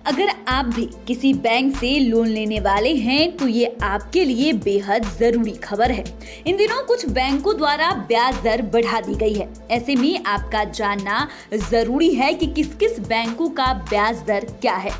अगर आप भी किसी बैंक से लोन लेने वाले हैं तो ये आपके लिए बेहद जरूरी खबर है। इन दिनों कुछ बैंकों द्वारा ब्याज दर बढ़ा दी गई है। ऐसे में आपका जानना जरूरी है कि किस किस बैंकों का ब्याज दर क्या है।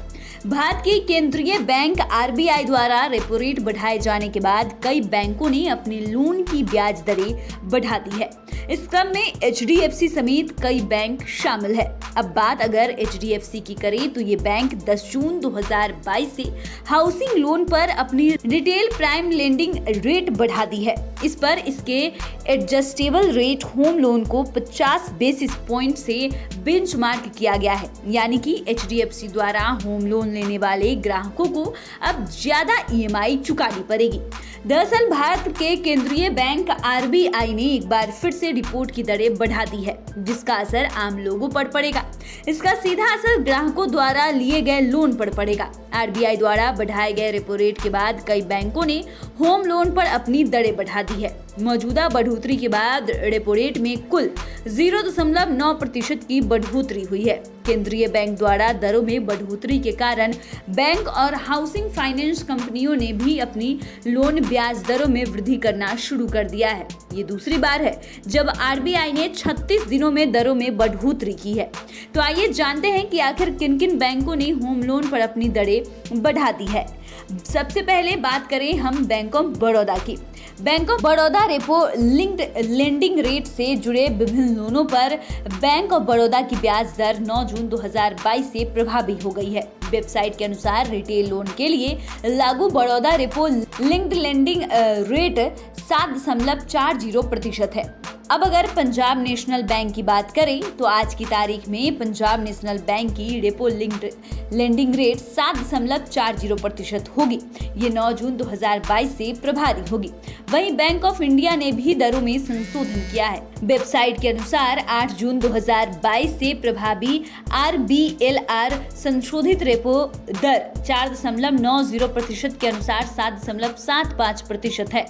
भारत के केंद्रीय बैंक आरबीआई द्वारा रेपो रेट बढ़ाए जाने के बाद कई बैंकों ने अपने लोन की ब्याज दरें बढ़ा दी है। इस क्रम में एचडीएफसी समेत कई बैंक शामिल है। अब बात अगर एचडीएफसी की करें तो ये बैंक 10 जून 2022 से हाउसिंग लोन पर अपनी रिटेल प्राइम लेंडिंग रेट बढ़ा दी है। इस पर इसके एडजस्टेबल रेट होम लोन को 50 बेसिस पॉइंट से बेंचमार्क किया गया है। यानी कि एचडीएफसी द्वारा होम लोन लेने वाले ग्राहकों को अब ज्यादा ईएमआई चुकानी पड़ेगी। दरअसल भारत के केंद्रीय बैंक आरबीआई ने एक बार फिर से रिपोर्ट की दरें बढ़ा दी है, जिसका असर आम लोगों पर पड़ेगा। इसका सीधा असर ग्राहकों द्वारा लिए गए लोन पर पड़ेगा। आरबीआई द्वारा बढ़ाए गए रेपो रेट के बाद कई बैंकों ने होम लोन पर अपनी दरें बढ़ा दी है। मौजूदा बढ़ोतरी के बाद रेपो रेट में कुल 0.9% की बढ़ोतरी हुई है। केंद्रीय बैंक द्वारा दरों में बढ़ोतरी के कारण बैंक और हाउसिंग फाइनेंस कंपनियों ने भी अपनी लोन ब्याज दरों में वृद्धि करना शुरू कर दिया है। ये दूसरी बार है जब आरबीआई ने 36 दिनों में दरों में बढ़ोतरी की है। तो आइए जानते हैं कि आखिर किन किन बैंकों ने होम लोन पर अपनी दरें बढ़ा दी है। सबसे पहले बात करें हम बैंक ऑफ बड़ौदा की। Bank of Baroda repo linked lending rate से जुड़े विभिन्न लोनों पर बैंक ऑफ बड़ौदा की ब्याज दर 9 जून 2022 से प्रभावी हो गई है। वेबसाइट के अनुसार रिटेल लोन के लिए लागू Baroda repo linked lending rate 7.40% है। अब अगर पंजाब नेशनल बैंक की बात करें तो आज की तारीख में पंजाब नेशनल बैंक की रेपो लिंक्ड लेंडिंग रेट 7.40% होगी। ये 9 जून 2022 से प्रभावी होगी। वहीं बैंक ऑफ इंडिया ने भी दरों में संशोधन किया है। वेबसाइट के अनुसार 8 जून 2022 से प्रभावी आरबीएलआर संशोधित रेपो दर 4.90% के अनुसार 7.75% है।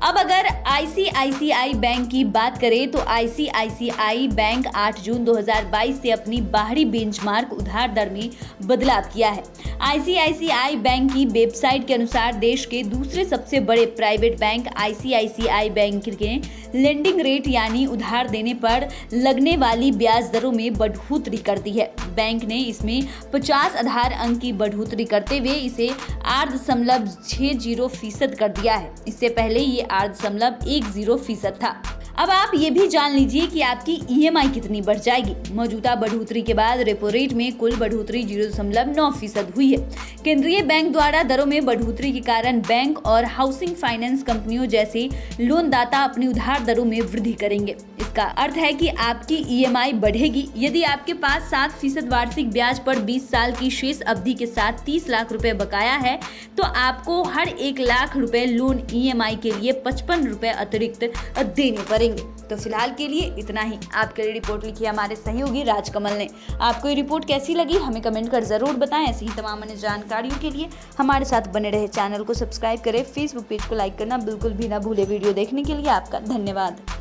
अब अगर आईसीआईसीआई बैंक की बात करें तो आईसीआईसीआई बैंक 8 जून 2022 से अपनी बाहरी बेंचमार्क उधार दर में बदलाव किया है। आईसीआईसीआई बैंक की वेबसाइट के अनुसार देश के दूसरे सबसे बड़े प्राइवेट बैंक आईसीआईसीआई बैंक के लेंडिंग रेट यानी उधार देने पर लगने वाली ब्याज दरों में बढ़ोतरी कर दी है। बैंक ने इसमें 50 आधार अंक की बढ़ोतरी करते हुए इसे 8.60% कर दिया है। इससे पहले ये 8.10% था। अब आप ये भी जान लीजिए कि आपकी ईएमआई कितनी बढ़ जाएगी। मौजूदा बढ़ोतरी के बाद रेपो रेट में कुल बढ़ोतरी 0.9% हुई है। केंद्रीय बैंक द्वारा दरों में बढ़ोतरी के कारण बैंक और हाउसिंग फाइनेंस कंपनियों जैसे लोनदाता अपनी उधार दरों में वृद्धि करेंगे। इसका अर्थ है कि आपकी ईएमआई बढ़ेगी। यदि आपके पास 7% वार्षिक ब्याज पर 20 साल की शेष अवधि के साथ 30 लाख रुपए बकाया है तो आपको हर 1 लाख रुपए लोन ईएमआई के लिए 55 रुपए अतिरिक्त देने पड़ेंगे। तो फिलहाल के लिए इतना ही। आपके लिए रिपोर्ट लिखी है हमारे सहयोगी राजकमल ने। आपको ये रिपोर्ट कैसी लगी हमें कमेंट कर जरूर बताएं। ऐसी ही तमाम अन्य जानकारियों के लिए हमारे साथ बने रहे। चैनल को सब्सक्राइब करें, फेसबुक पेज को लाइक करना बिल्कुल भी ना भूले। वीडियो देखने के लिए आपका धन्यवाद।